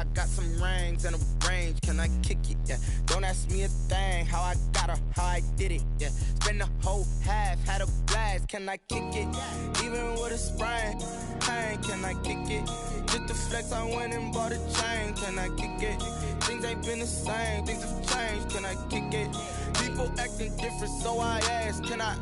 I got some rings and a range, can I kick it? Yeah, don't ask me a thing, how I got her, how I did it. Yeah, spend the whole half, had a blast, can I kick it? Even with a sprain, pain, can I kick it? Just the flex, I went and bought a chain, can I kick it? Things ain't been the same, things have changed, can I kick it? People acting different, so I ask, can I?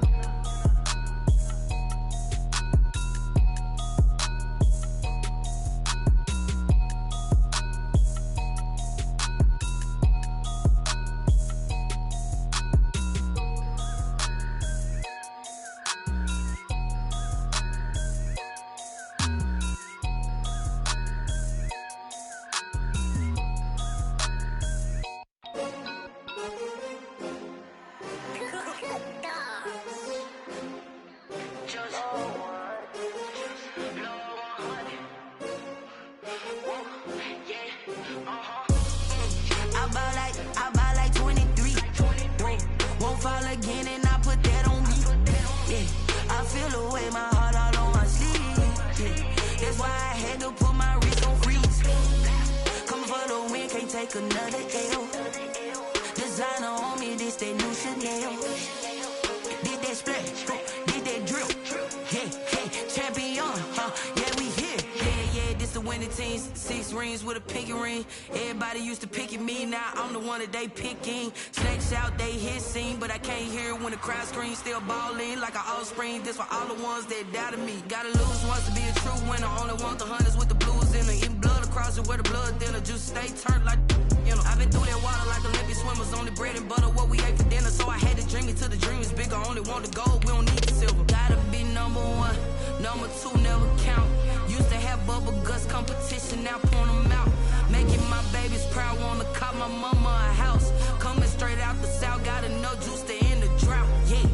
They picking, snakes out, they hissing, but I can't hear when the crowd screams. Still balling like an offspring. This for all the ones that doubted me. Gotta lose once to be a true winner. Only want the hunters with the blues in it. Eating blood across it where the blood thinner. Juice stay turned like you know. I've been through that water like Olympic swimmers. Only bread and butter what we ate for dinner. So I had to dream it till the dream is bigger. Only want the gold, we don't need the silver. Gotta be number one, number two never count. Used to have bubble guts competition, now point them out. Making my babies proud, wanna call my mama a house. Coming straight out the south, gotta know juice to end the drought, yeah.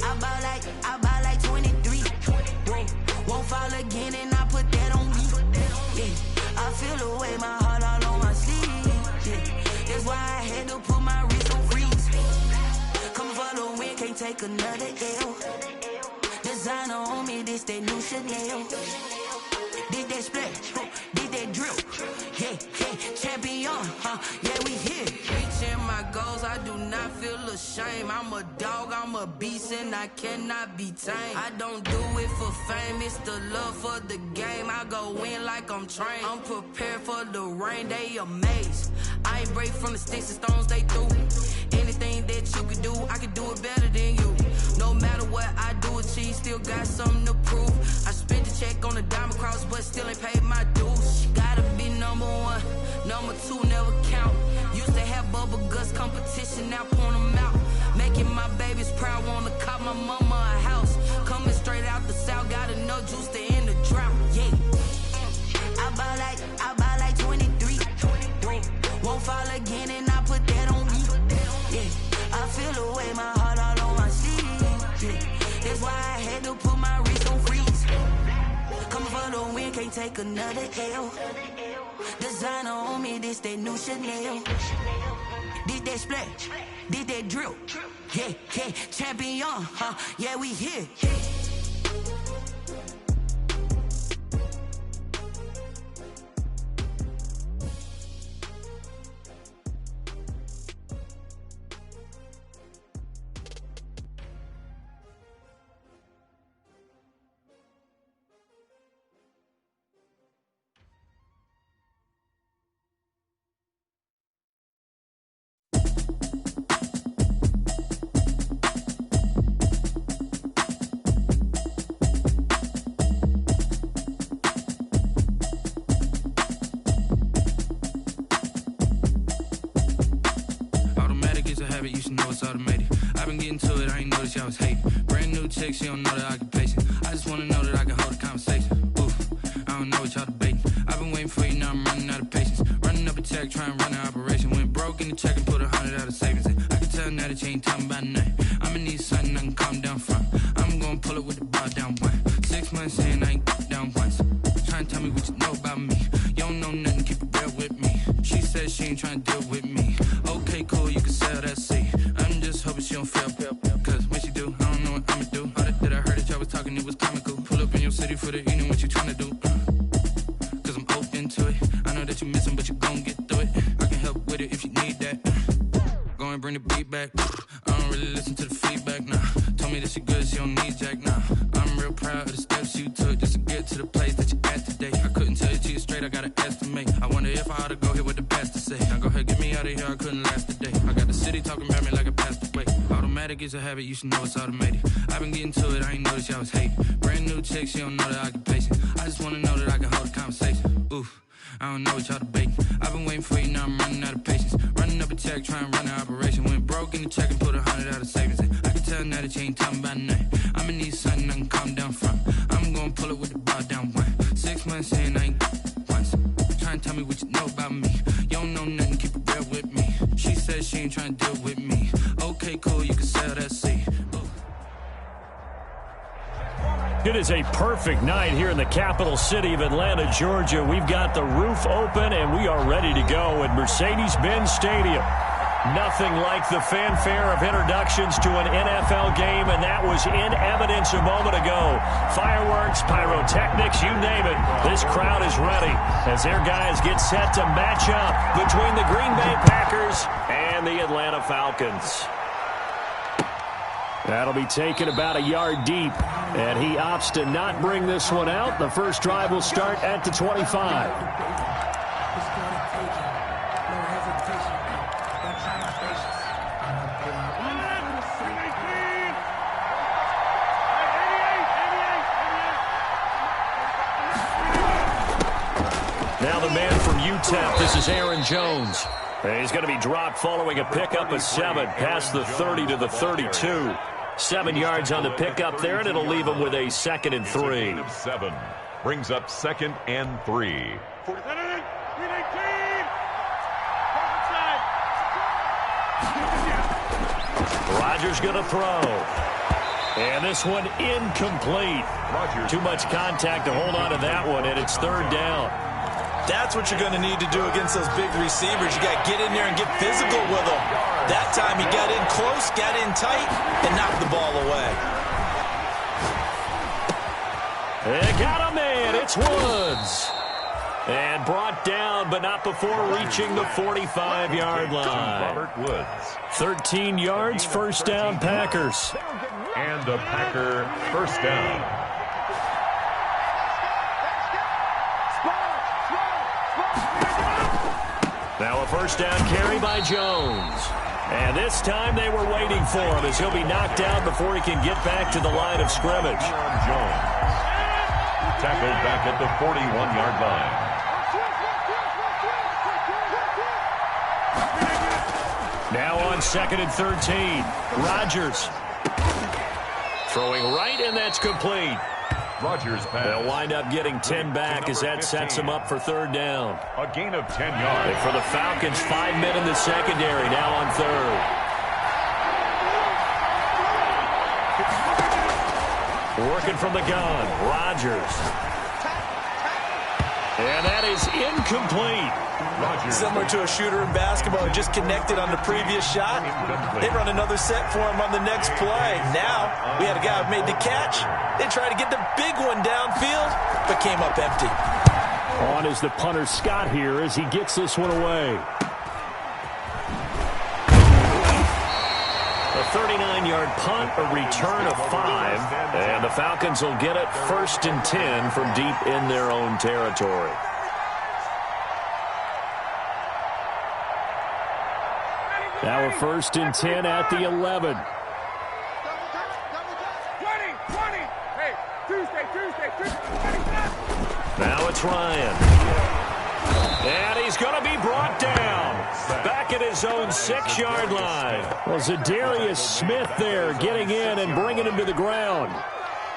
I buy like 23. Won't fall again and I put that on me, yeah. I feel the way, my heart all on my sleeve, yeah. That's why I had to put my wrist on freeze. Coming for the win, can't take another L. Designer on me, this that new Chanel. Did that splash, did that drill, yeah, champion, yeah, we here. Reaching my goals, I do not feel ashamed. I'm a dog, I'm a beast, and I cannot be tamed. I don't do it for fame, it's the love for the game. I go in like I'm trained. I'm prepared for the rain, they amazed. I ain't break from the sticks and stones they threw. Anything that you could do, I could do it better than you. No matter what I do, achieve, still got something to prove. I spent the check on the diamond cross, but still ain't paid my dues. Gotta be number one, number two never count. Used to have bubble guts competition, now point them out. Making my babies proud, wanna call my mama a house. Coming straight out the south, gotta know juice to end the drought, yeah. I buy like 23. Won't fall again and I put that on me, yeah. I feel the way, my heart all on my sleeve, yeah. That's why I had to put my wrist on freeze. Coming for the win, can't take another L. Designer on me, this that new Chanel. Did that splash, did that drill, yeah, champion, yeah, we here. You should know it's automated. I've been getting to it, I ain't noticed y'all was hating. Brand new chick, she don't know the occupation. I just wanna know that I can hold a conversation. Oof, I don't know what y'all debating. I've been waiting for you, now I'm running out of patience. Running up a check, trying to run an operation. Went broke in the check and put 100 out of savings in. I can tell now that you ain't talking about nothing. I'ma need something I can calm down from. I'm gonna pull it with the bar down one. 6 months in, I ain't down once. Trying to tell me what you know about me. You don't know nothing, keep it real with me. She said she ain't trying to deal with me. Okay, cool, you can sell that seat. I'm just hoping she don't fail. Cause when she do, I don't know what I'ma do. All that I heard that y'all was talking, it was comical. Pull up in your city for the evening, what you trying to do? Cause I'm open to it. I know know that you missing, but you gon' get through it. I can help with it if you need that. Go and bring the beat back. I don't really listen to the feedback, nah. Told me that she good, she don't need jack, nah. I'm real proud of the steps you took just to get to the place that you at today. I couldn't tell you to you straight, I gotta estimate. I wonder if I ought to go here with the best to say. Now go ahead, get me out of here, I couldn't last a day. I got the city talking about me like I passed away. Automatic is a habit, you should know it's automated. I've been getting to it, I ain't noticed y'all was hating. Brand new chick, she don't know the occupation. I just wanna know that I can hold a conversation. Oof. I don't know what y'all debating. I've been waiting for you, now I'm running out of patience. Running up a check, trying to run an operation. Went broke in the check and put 100 out of savings in. I can tell now that you ain't talking about nothing. I'ma need something I can calm down from. I'm gonna pull it with the bar down one. 6 months in, I ain't once. Trying to tell me what you know about me. You don't know nothing, keep it real with me. She said she ain't trying to deal with me. Okay, cool, you can sell that seat. It is a perfect night here in the capital city of Atlanta, Georgia. We've got the roof open, and we are ready to go at Mercedes-Benz Stadium. Nothing like the fanfare of introductions to an NFL game, and that was in evidence a moment ago. Fireworks, pyrotechnics, you name it. This crowd is ready as their guys get set to match up between the Green Bay Packers and the Atlanta Falcons. That'll be taken about a yard deep, and he opts to not bring this one out. The first drive will start at the 25. Now the man from UTEP, this is Aaron Jones. And he's going to be dropped following a pickup of 7 past the 30 to the 32. 7 yards on the pickup there, and it'll leave him with a 2nd and 3. 7 brings up 2nd and 3. Rodgers going to throw. And this one incomplete. Too much contact to hold on to that one, and it's 3rd down. That's what you're going to need to do against those big receivers. You got to get in there and get physical with them. That time he got in close, got in tight, and knocked the ball away. They got a man. It's Woods. And brought down, but not before reaching the 45-yard line. Robert Woods. 13 yards, first down, Packers. And a Packer first down. Now a first down carry by Jones. And this time they were waiting for him as he'll be knocked out before he can get back to the line of scrimmage. Jones. Tackled back at the 41-yard line. Now on 2nd and 13. Rodgers. Throwing right, and that's complete. Rodgers pass. They'll wind up getting 10 back as that sets them up for 3rd down. A gain of 10 yards. And for the Falcons, 5 men in the secondary, now on 3rd. Working from the gun, Rodgers. And that is incomplete. Rodgers. Similar to a shooter in basketball, just connected on the previous shot. They run another set for him on the next play. Now, we had a guy who made the catch. They tried to get the big one downfield, but came up empty. On is the punter Scott here as he gets this one away. A 39-yard punt, a return of 5, and the Falcons will get it 1st and 10 from deep in their own territory. Now a 1st and 10 at the 11. Now it's Ryan. And he's going to be brought down. Back at his own 6-yard line. Well, Zadarius Smith there getting in and bringing him to the ground.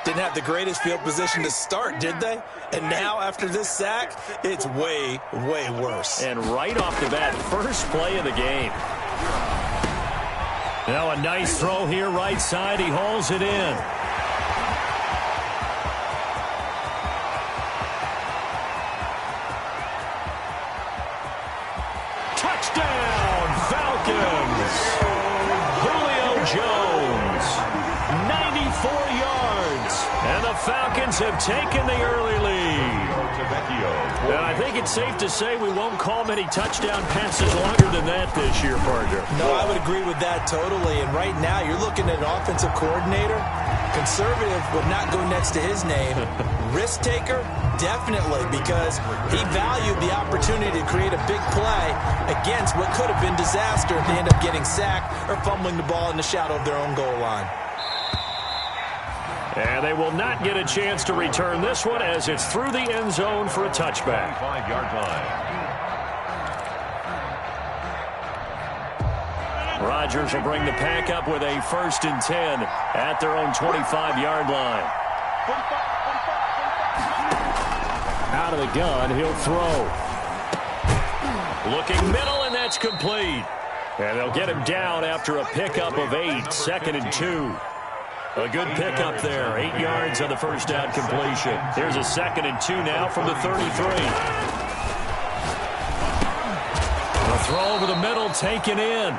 Didn't have the greatest field position to start, did they? And now, after this sack, it's way, way worse. And right off the bat, first play of the game. Now a nice throw here right side. He hauls it in. Touchdown, Falcons. Julio Jones, 94 yards. And the Falcons have taken the early lead. And I think it's safe to say we won't call many touchdown passes longer than that this year, partner. No, I would agree with that totally. And right now, you're looking at an offensive coordinator. Conservative would not go next to his name. Risk taker, definitely, because he valued the opportunity to create a big play against what could have been disaster if they end up getting sacked or fumbling the ball in the shadow of their own goal line. And they will not get a chance to return this one as it's through the end zone for a touchback. 5-yard line. Rodgers will bring the pack up with a 1st and 10 at their own 25-yard line. Out of the gun, he'll throw. Looking middle, and that's complete. And they'll get him down after a pickup of 8, 2nd and 2. A good pickup there, 8 yards on the first down completion. Here's a 2nd and 2 now from the 33. The throw over the middle, taken in.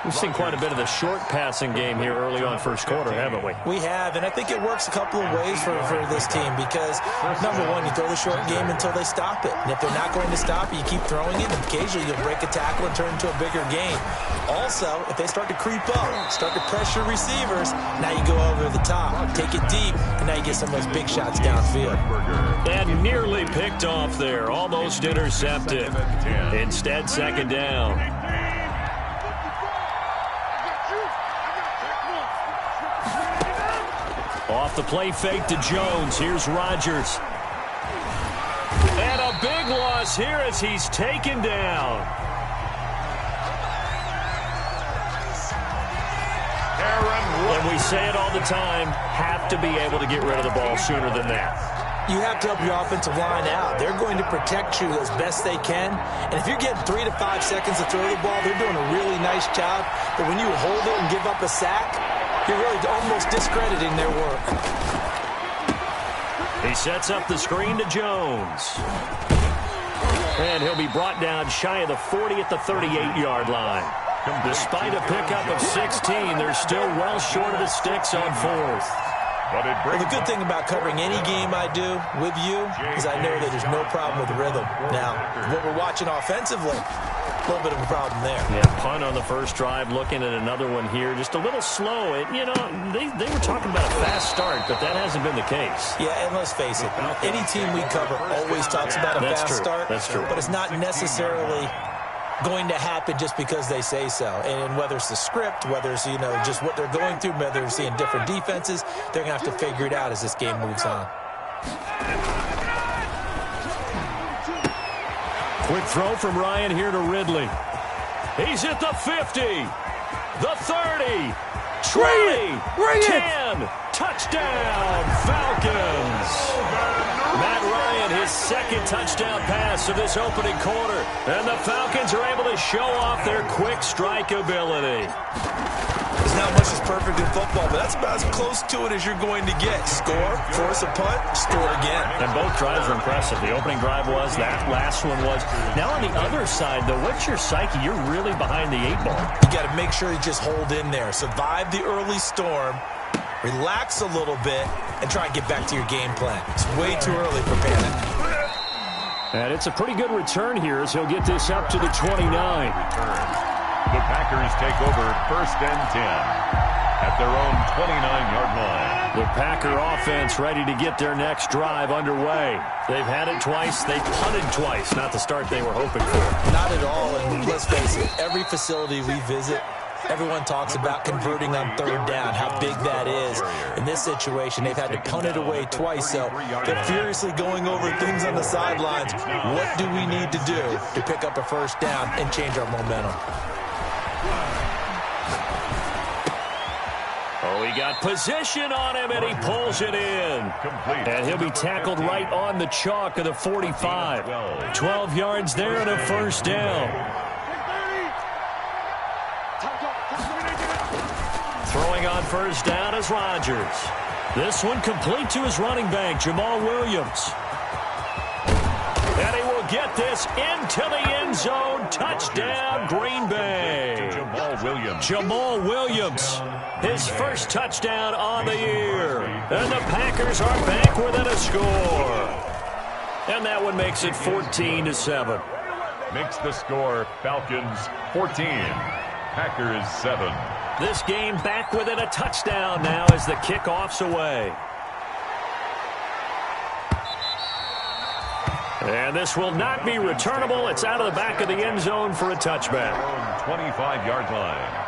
We've seen quite a bit of the short passing game here early on first quarter, haven't we? We have, and I think it works a couple of ways for this team because, number one, you throw the short game until they stop it. And if they're not going to stop it, you keep throwing it, and occasionally you'll break a tackle and turn it into a bigger game. Also, if they start to creep up, start to pressure receivers, now you go over the top, take it deep, and now you get some of those big shots downfield. And nearly picked off there, almost intercepted. Instead, 2nd down. Off the play fake to Jones. Here's Rodgers. And a big loss here as he's taken down. And we say it all the time, have to be able to get rid of the ball sooner than that. You have to help your offensive line out. They're going to protect you as best they can. And if you're getting 3 to 5 seconds to throw the ball, they're doing a really nice job. But when you hold it and give up a sack, you're really almost discrediting their work. He sets up the screen to Jones. And he'll be brought down shy of the 40 at the 38-yard line. Despite a pickup of 16, they're still well short of the sticks on 4th. Well, the good thing about covering any game I do with you is I know that there's no problem with rhythm. Now, what we're watching offensively, a little bit of a problem there. Yeah, punt on the first drive, looking at another one here. Just a little slow. You know, they were talking about a fast start, but that hasn't been the case. Yeah, and let's face it, any team we cover always talks about a fast start. That's true. But it's not necessarily going to happen just because they say so. And whether it's the script, whether it's, you know, just what they're going through, whether they're seeing different defenses, they're going to have to figure it out as this game moves on. Quick throw from Ryan here to Ridley. He's at the 50, the 30, 20, 10, touchdown, Falcons. Matt Ryan, his 2nd touchdown pass of this opening quarter. And the Falcons are able to show off their quick strike ability. There's not much that's perfect in football, but that's about as close to it as you're going to get. Score, force a punt, score again. And both drives were impressive. The opening drive was, that last one was. Now on the other side, though, what's your psyche? You're really behind the 8 ball. You got to make sure you just hold in there. Survive the early storm, relax a little bit, and try and get back to your game plan. It's way too early for panic. And it's a pretty good return here as he'll get this up to the 29. The Packers take over 1st and 10 at their own 29-yard line. The Packer offense ready to get their next drive underway. They've had it twice. They punted twice. Not the start they were hoping for. Not at all. And let's face it, every facility we visit, everyone talks about converting on 3rd down, how big that is. In this situation, they've had to punt it away twice, so they're furiously going over things on the sidelines. What do we need to do to pick up a 1st down and change our momentum? Oh, he got position on him, and he pulls it in. And he'll be tackled right on the chalk of the 45. 12 yards there and a 1st down. Throwing on 1st down is Rodgers. This one complete to his running back, Jamal Williams. And he will get this into the end zone. Touchdown, Green Bay. Jamal Williams. Jamal Williams, his first touchdown on the year. And the Packers are back within a score. And that one makes it 14-7. Makes the score Falcons 14, Packers 7. This game back within a touchdown now as the kickoff's away. And this will not be returnable. It's out of the back of the end zone for a touchback. 25-yard line.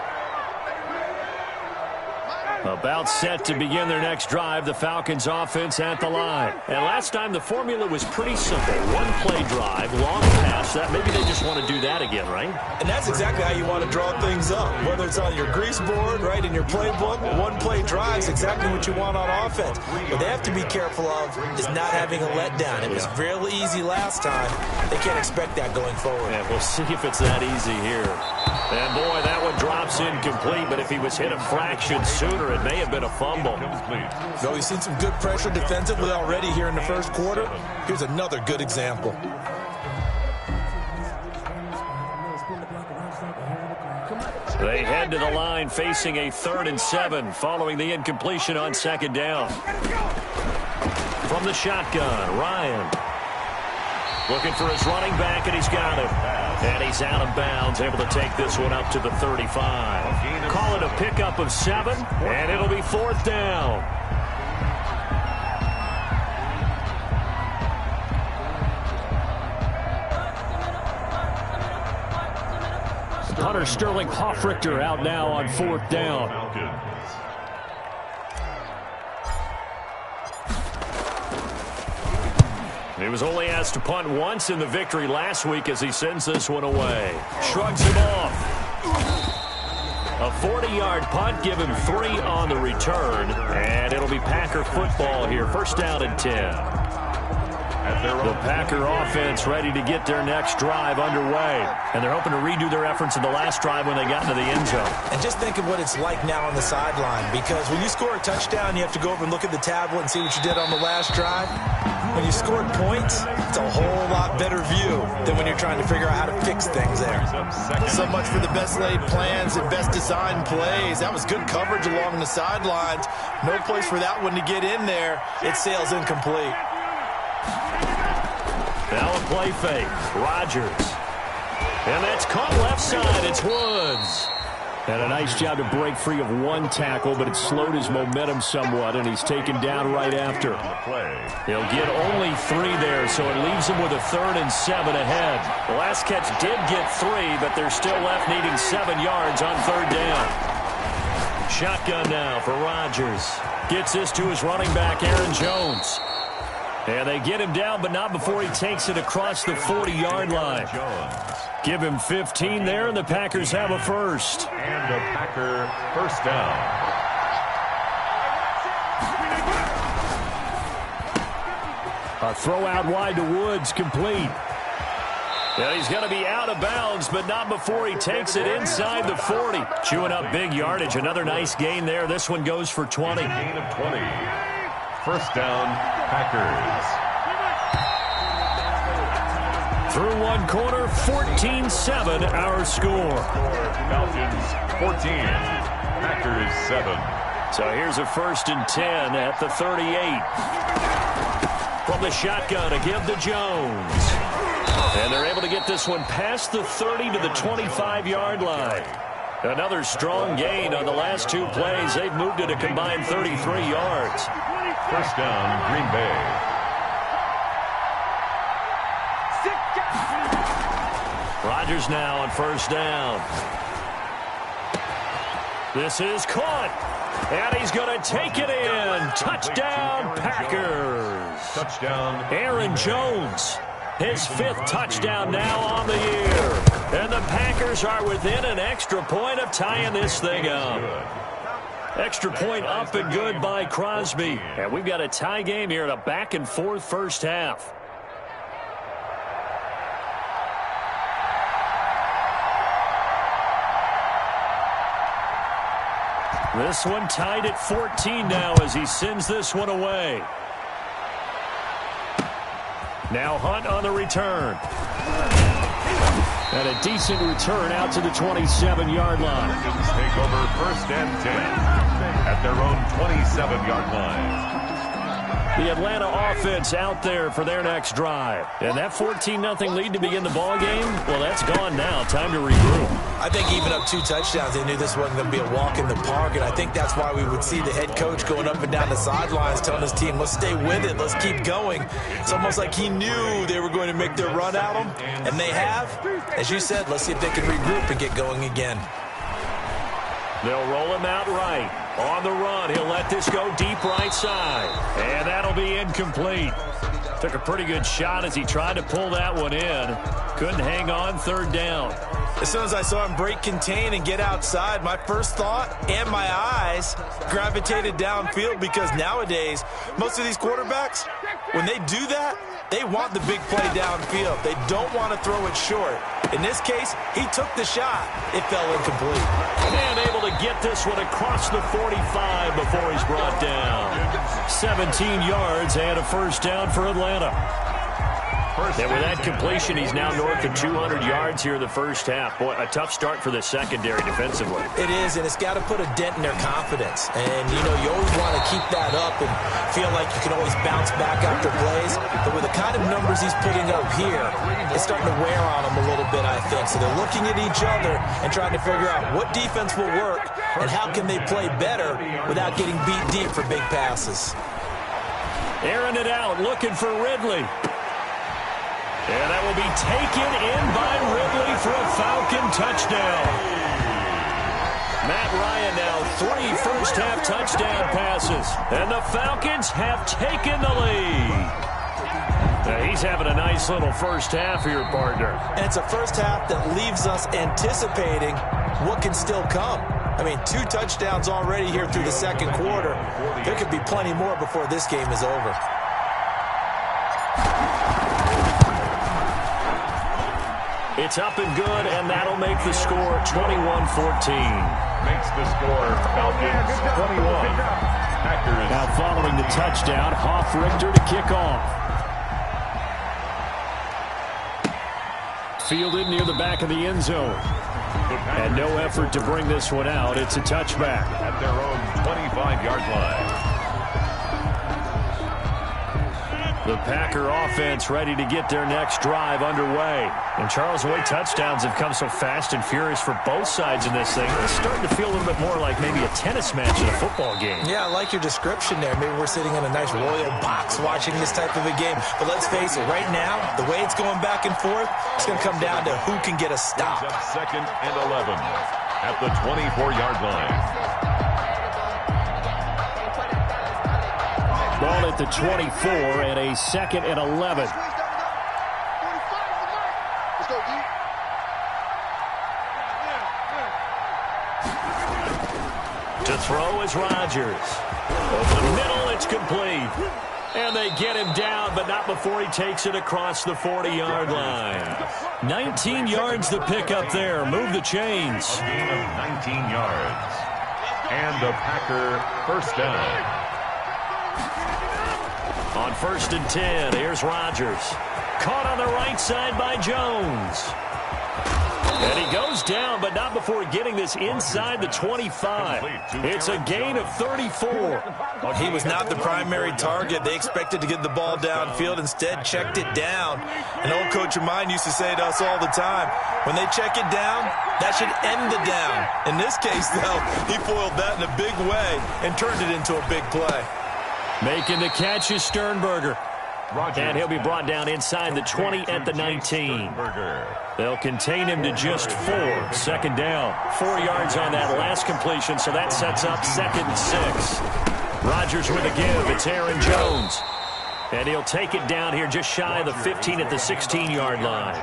About set to begin their next drive, the Falcons offense at the line. And last time the formula was pretty simple. One play drive, long pass. That maybe they just want to do that again, right? And that's exactly how you want to draw things up. Whether it's on your grease board, right, in your playbook, one play drive is exactly what you want on offense. What they have to be careful of is not having a letdown. It was real easy last time. They can't expect that going forward. Yeah, we'll see if it's that easy here. And boy, that one drops incomplete, but if he was hit a fraction sooner, it may have been a fumble. So we've seen some good pressure defensively already here in the first quarter. Here's another good example. They head to the line facing a 3rd and 7 following the incompletion on 2nd down. From the shotgun, Ryan looking for his running back, and he's got him. And he's out of bounds, able to take this one up to the 35. Call it a pickup of 7, and it'll be 4th down. Hunter Sterling Hoffrichter out now on 4th down. He was only asked to punt once in the victory last week as he sends this one away. Shrugs him off. A 40-yard punt, give him 3 on the return. And it'll be Packer football here. 1st down and 10. The Packer offense ready to get their next drive underway. And they're hoping to redo their efforts in the last drive when they got into the end zone. And just think of what it's like now on the sideline. Because when you score a touchdown, you have to go over and look at the tablet and see what you did on the last drive. When you scored points, it's a whole lot better view than when you're trying to figure out how to fix things there. So much for the best laid plans and best designed plays. That was good coverage along the sidelines. No place for that one to get in there. It sails incomplete. Now a play fake. Rodgers. And that's caught left side. It's Woods. And a nice job to break free of one tackle, but it slowed his momentum somewhat, and he's taken down right after. He'll get only 3 there, so it leaves him with a 3rd and 7 ahead. The last catch did get 3, but they're still left needing 7 yards on 3rd down. Shotgun now for Rodgers. Gets this to his running back, Aaron Jones. And they get him down, but not before he takes it across the 40-yard line. Give him 15 there, and the Packers have a first. And a Packer first down. A throw out wide to Woods, complete. And he's going to be out of bounds, but not before he takes it inside the 40. Chewing up big yardage. Another nice gain there. This one goes for 20. Gain of 20. First down, Packers. Through one quarter, 14-7 our score. Falcons 14, Packers 7. So here's a 1st and 10 at the 38. From the shotgun, a give to Jones. And they're able to get this one past the 30 to the 25-yard line. Another strong gain on the last 2 plays. They've moved it a combined 33 yards. First down, Green Bay. Rodgers now on 1st down. This is caught. And he's going to take it in. Touchdown, Packers. Touchdown. Aaron Jones. His 5th touchdown now on the year. And the Packers are within an extra point of tying this thing up. Extra point up and good by Crosby. And we've got a tie game here in a back-and-forth first half. This one tied at 14 now as he sends this one away. Now Hunt on the return. And a decent return out to the 27-yard line. Take over 1st and 10 at their own 27-yard line. The Atlanta offense out there for their next drive. And that 14-0 lead to begin the ball game, well, that's gone now. Time to regroup. I think even up 2 touchdowns, they knew this wasn't going to be a walk in the park, and I think that's why we would see the head coach going up and down the sidelines telling his team, let's stay with it, let's keep going. It's almost like he knew they were going to make their run at him, and they have. As you said, let's see if they can regroup and get going again. They'll roll him out right. On the run, he'll let this go deep right side. And that'll be incomplete. Took a pretty good shot as he tried to pull that one in. Couldn't hang on, 3rd down. As soon as I saw him break contain and get outside, my first thought and my eyes gravitated downfield, because nowadays, most of these quarterbacks, when they do that, they want the big play downfield. They don't want to throw it short. In this case, he took the shot. It fell incomplete. And able to get this one across the 45 before he's brought down. 17 yards and a 1st down for Atlanta. And with that completion, he's now north of 200 yards here in the 1st half. Boy, a tough start for the secondary defensively. It is, and it's got to put a dent in their confidence. And, you know, you always want to keep that up and feel like you can always bounce back after plays. But with the kind of numbers he's putting up here, it's starting to wear on them a little bit, I think. So they're looking at each other and trying to figure out what defense will work and how can they play better without getting beat deep for big passes. Airing it out, looking for Ridley. And that will be taken in by Ridley for a Falcon touchdown. Matt Ryan now 3 first-half touchdown passes. And the Falcons have taken the lead. Now he's having a nice little first half here, partner. And it's a first half that leaves us anticipating what can still come. I mean, 2 touchdowns already here through the 2nd quarter. There could be plenty more before this game is over. It's up and good, and that'll make the score 21-14. Makes the score Falcons 21. Packers. Now following the touchdown, Hoff-Richter to kick off. Fielded near the back of the end zone. And no effort to bring this one out. It's a touchback. At their own 25-yard line. The Packer offense ready to get their next drive underway. And Charles, the way touchdowns have come so fast and furious for both sides in this thing, it's starting to feel a little bit more like maybe a tennis match in a football game. Yeah, I like your description there. Maybe we're sitting in a nice royal box watching this type of a game. But let's face it, right now, the way it's going back and forth, it's going to come down to who can get a stop. 2nd and 11 at the 24-yard line. Ball at the 24 and a 2nd and 11. To throw is Rodgers. Over the middle, it's complete. And they get him down, but not before he takes it across the 40-yard line. 19 yards to pick up there. Move the chains. A gain of 19 yards. And a Packer 1st down. On 1st and 10, here's Rodgers. Caught on the right side by Jones. And he goes down, but not before getting this inside the 25. It's a gain of 34. He was not the primary target. They expected to get the ball downfield. Instead, checked it down. An old coach of mine used to say to us all the time, when they check it down, that should end the down. In this case, though, he foiled that in a big way and turned it into a big play. Making the catch is Sternberger. And he'll be brought down inside the 20 at the 19. They'll contain him to just 4. 2nd down. 4 yards on that last completion, so that sets up 2nd and 6. Rodgers with a give. It's Aaron Jones. And he'll take it down here just shy of the 15 at the 16-yard line.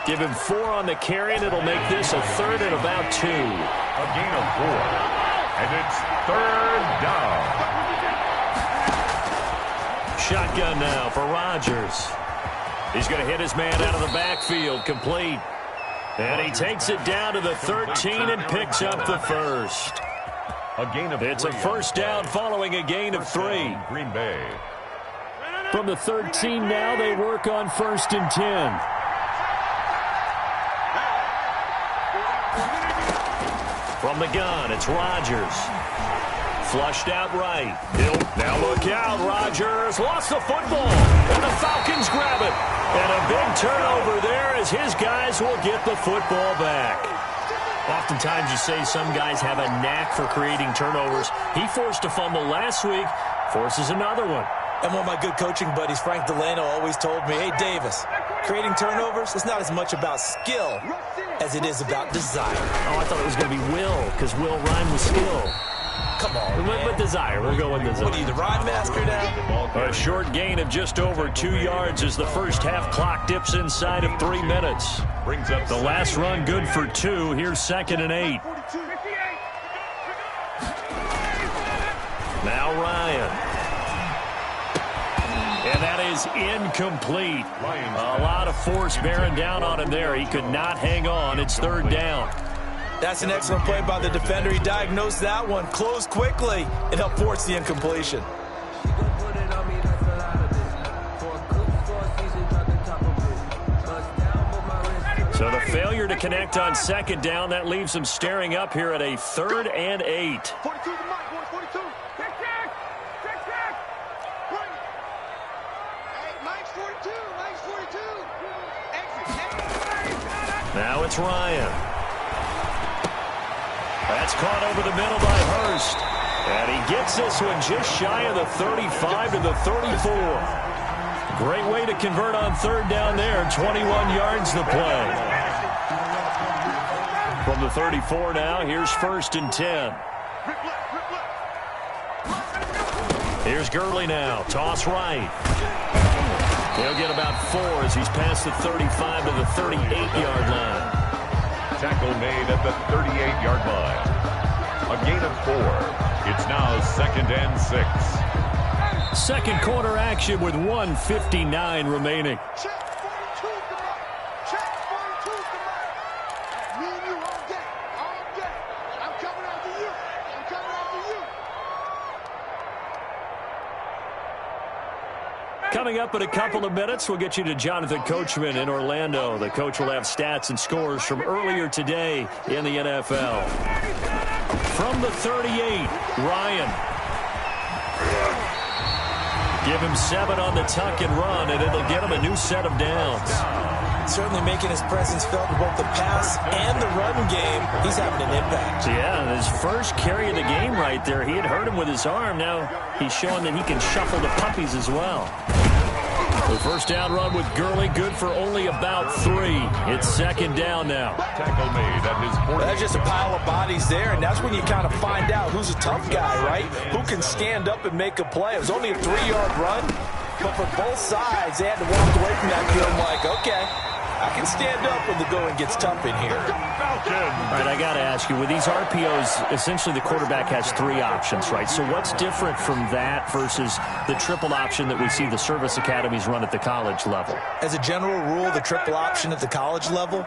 Give him 4 on the carry, and it'll make this a 3rd and about 2. A gain of 4. And it's 3rd down. Shotgun now for Rodgers. He's going to hit his man out of the backfield, complete. And he takes it down to the 13 and picks up the 1st. A gain of 3. It's a 1st down following a gain of 3. Green Bay. From the 13 now, they work on 1st and 10. From the gun, it's Rodgers. Flushed out right. Hill, now look out. Rodgers lost the football. And the Falcons grab it. And a big turnover there as his guys will get the football back. Oftentimes you say some guys have a knack for creating turnovers. He forced a fumble last week, forces another one. And one of my good coaching buddies, Frank Delano, always told me, hey, Davis, creating turnovers, it's not as much about skill as it is about desire. Oh, I thought it was going to be will, because will rhyme with skill. Come on, man. With desire. We'll go with desire. What are you, the rhyme master now? A short gain of just over 2 yards as the first half clock dips inside of 3 minutes. The last run good for 2. Here's 2nd and 8. Now Ryan. And that is incomplete. A lot of force bearing down on him there. He could not hang on. It's 3rd down. That's an excellent play by the defender. He diagnosed that one, closed quickly, and helped force the incompletion. So the failure to connect on 2nd down, that leaves him staring up here at a 3rd and 8. Now it's Ryan. That's caught over the middle by Hurst. And he gets this one just shy of the 35 to the 34. Great way to convert on 3rd down there. 21 yards the play. From the 34 now, here's 1st and 10. Here's Gurley now. Toss right. He'll get about 4 as he's past the 35 to the 38-yard line. Tackle made at the 38-yard line. A gain of 4. It's now 2nd and 6. Second quarter action with 1:59 remaining. Coming up in a couple of minutes, we'll get you to Jonathan Coachman in Orlando. The coach will have stats and scores from earlier today in the NFL. From the 38, Ryan. Give him 7 on the tuck and run, and it'll get him a new set of downs. Certainly making his presence felt in both the pass and the run game. He's having an impact. Yeah, his first carry of the game right there. He had hurt him with his arm. Now he's showing that he can shuffle the puppies as well. The first down run with Gurley, good for only about 3. It's 2nd down now. Tackle made at his 40. That's just a pile of bodies there, and that's when you kind of find out who's a tough guy, right? Who can stand up and make a play. It was only a 3-yard run, but for both sides, they had to walk away from that field like, okay, I can stand up when the going gets tough in here. All right, I got to ask you, with these RPOs, essentially the quarterback has 3 options, right? So what's different from that versus the triple option that we see the service academies run at the college level? As a general rule, the triple option at the college level,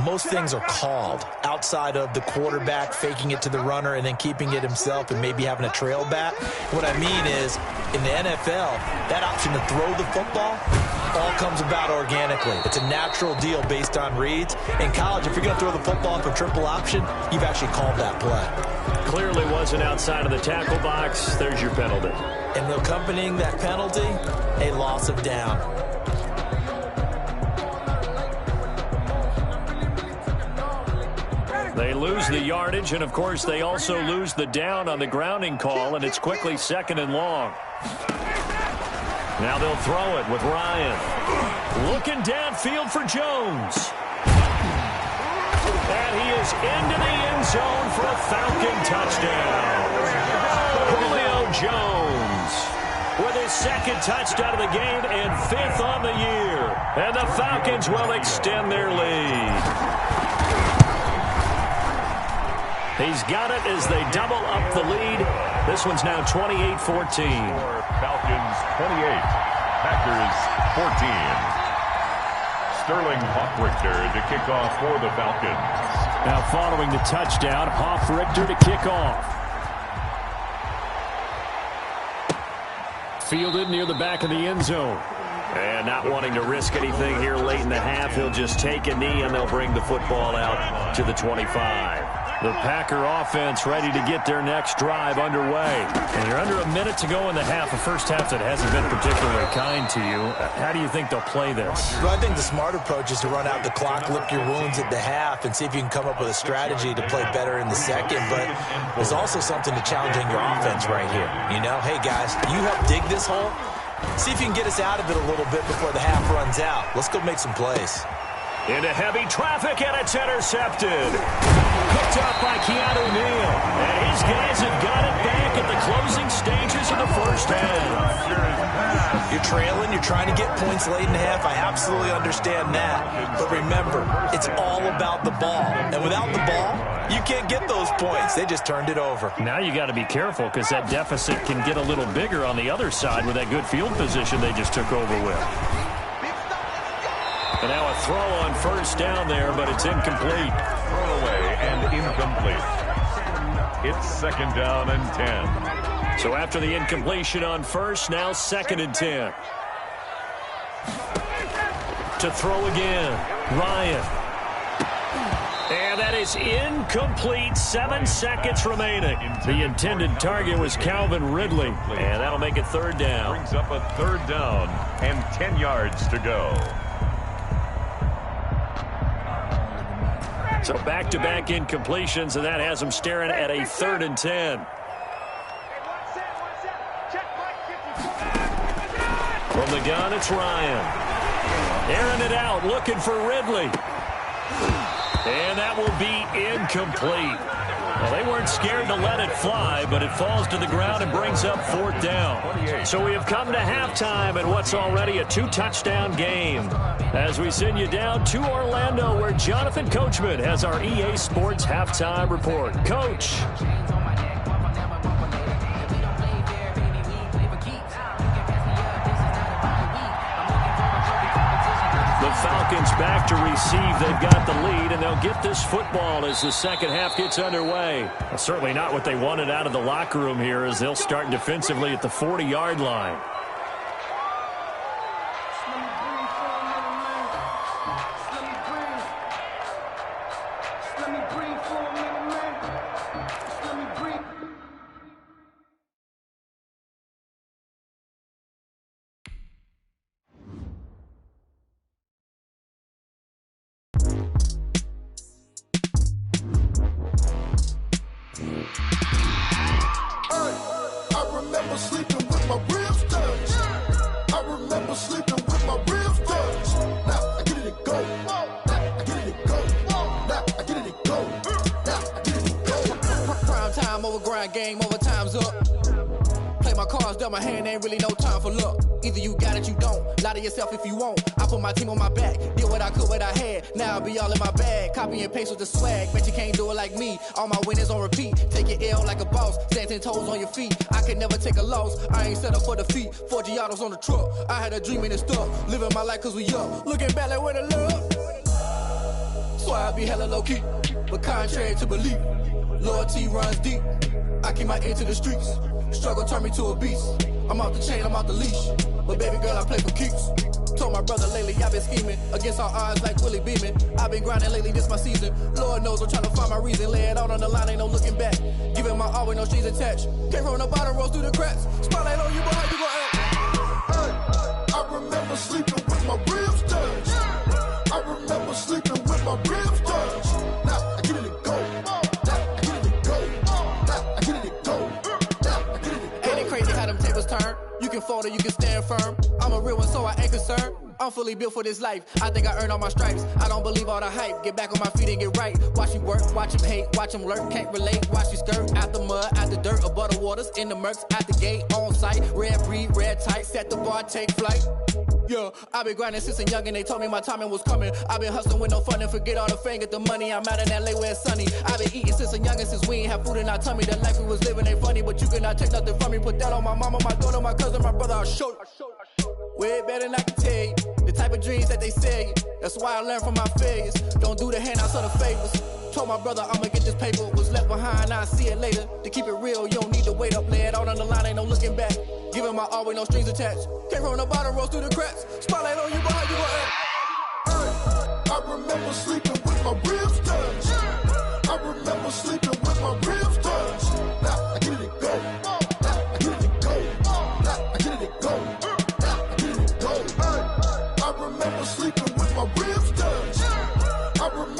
most things are called outside of the quarterback faking it to the runner and then keeping it himself and maybe having a trail back. What I mean is, in the NFL, that option to throw the football all comes about organically. It's a natural deal based on reads. In college, if you're going to throw the football for triple option, you've actually called that play. Clearly wasn't outside of the tackle box. There's your penalty. And accompanying that penalty, a loss of down. They lose the yardage, and of course they also lose the down on the grounding call, and it's quickly 2nd and long. Now they'll throw it with Ryan. Looking downfield for Jones. And he is into the end zone for a Falcon touchdown. Julio Jones with his 2nd touchdown of the game and 5th on the year. And the Falcons will extend their lead. He's got it as they double up the lead. This one's now 28-14. Falcons 28, Packers 14. Sterling Hoffrichter to kick off for the Falcons. Now following the touchdown, Hoffrichter to kick off. Fielded near the back of the end zone. And not wanting to risk anything here late in the half, he'll just take a knee and they'll bring the football out to the 25. The Packer offense ready to get their next drive underway. And you're under a minute to go in the half, a first half that hasn't been particularly kind to you. How do you think they'll play this? Well, I think the smart approach is to run out the clock, lick your wounds at the half, and see if you can come up with a strategy to play better in the second. But there's also something to challenging your offense right here. You know, hey, guys, you help dig this hole. See if you can get us out of it a little bit before the half runs out. Let's go make some plays. Into heavy traffic, and it's intercepted. Picked up by Keanu Neal. And his guys have got it back at the closing stages of the first half. You're trailing, you're trying to get points late in the half. I absolutely understand that. But remember, it's all about the ball. And without the ball, you can't get those points. They just turned it over. Now you got to be careful because that deficit can get a little bigger on the other side with that good field position they just took over with. And now a throw on first down there, but it's incomplete. Thrown away and incomplete. It's second down and 10. So after the incompletion on first, now second and 10. To throw again, Ryan. And that is incomplete. 7 seconds remaining. The intended target was Calvin Ridley. And that'll make it third down. Brings up a third down and 10 yards to go. So back-to-back incompletions, and that has them staring at a third and 10. From the gun, it's Ryan. Airing it out, looking for Ridley. And that will be incomplete. Well, they weren't scared to let it fly, but it falls to the ground and brings up fourth down. So we have come to halftime in what's already a 2-touchdown game. As we send you down to Orlando, where Jonathan Coachman has our EA Sports halftime report. Coach. The Falcons back to receive. They've got the lead, and they'll get this football as the second half gets underway. Well, certainly not what they wanted out of the locker room here, as they'll start defensively at the 40-yard line. Game over, time's up. Play my cards, dealt my hand, ain't really no time for luck. Either you got it, you don't. Lie to yourself if you won't. I put my team on my back, did what I could, what I had. Now I'll be all in my bag. Copy and paste with the swag. Bet you can't do it like me. All my winners on repeat. Take your L like a boss. Stand 10 toes on your feet. I could never take a loss. I ain't set up for defeat. 4 Giottos on the truck. I had a dream and it's stuck. Living my life cause we up. Looking back like where the love. So I be hella low key. But contrary to belief, loyalty runs deep. I keep my ear to the streets. Struggle turned me to a beast. I'm off the chain, I'm off the leash. But baby girl, I play for keeps. Told my brother lately I've been scheming. Against all odds like Willie Beeman. I've been grinding lately, this my season. Lord knows I'm trying to find my reason. Lay it out on the line, ain't no looking back. Giving my all with no strings attached. Came from the bottom, rose through the cracks. Spotlight on you, boy, how you gon' act? Hey, I remember sleeping with my ribs touched. I remember sleeping with my ribs touched. Now I get it to go. You can fold or you can stand firm. I'm a real one, so I ain't concerned. I'm fully built for this life. I think I earned all my stripes. I don't believe all the hype. Get back on my feet and get right. Watch me work, watch him hate, watch him lurk. Can't relate, watch me skirt. Out the mud, out the dirt, above the waters, in the murks, out the gate, on site. Red breed, red tight, set the bar, take flight. Yeah, I been grinding since a young and they told me my timing was coming. I been hustling with no fun and forget all the fame, get the money. I'm out in LA where it's sunny. I been eating since a young and since we ain't have food in our tummy. The life we was living ain't funny, but you cannot take nothing from me. Put that on my mama, my daughter, my cousin, my brother, I'll show you. Way better than I can tell you. The type of dreams that they sell you. That's why I learned from my failures. Don't do the handouts or the favors. Told my brother I'ma get this paper. Was left behind, I'll see it later. To keep it real, you don't need to wait up. Lay it out on the line, ain't no looking back. Giving my all with no strings attached. Came from the bottom, rose through the cracks. Spotlight on you, boy, how you gon' act? Hey, I remember sleeping with my ribs touched. I remember sleeping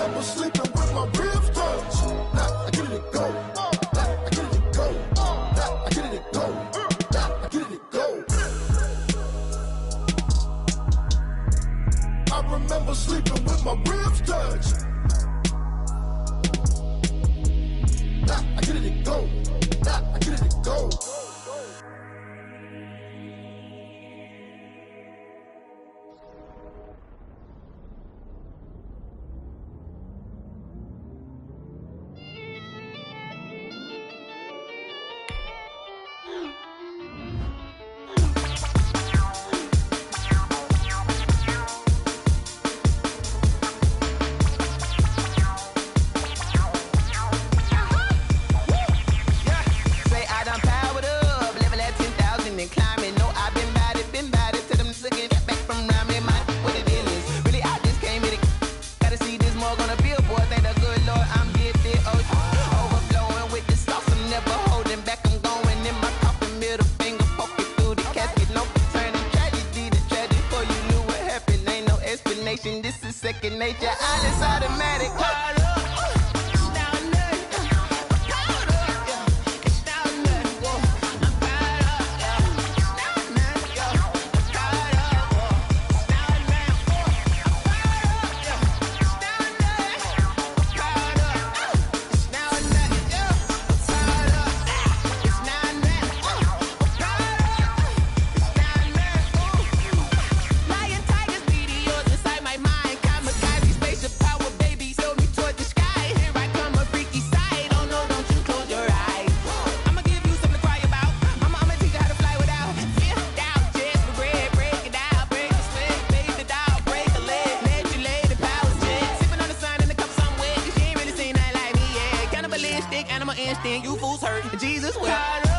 remember sleeping with my ribs touched. Now I get it to go. Now I get it to go. Now I get it to go. Now I get it to go. I remember sleeping with my ribs touched. Now I get it to go. Now I get it to go. This is second nature. I just automatic. Animal instinct, you fools hurt. Jesus will.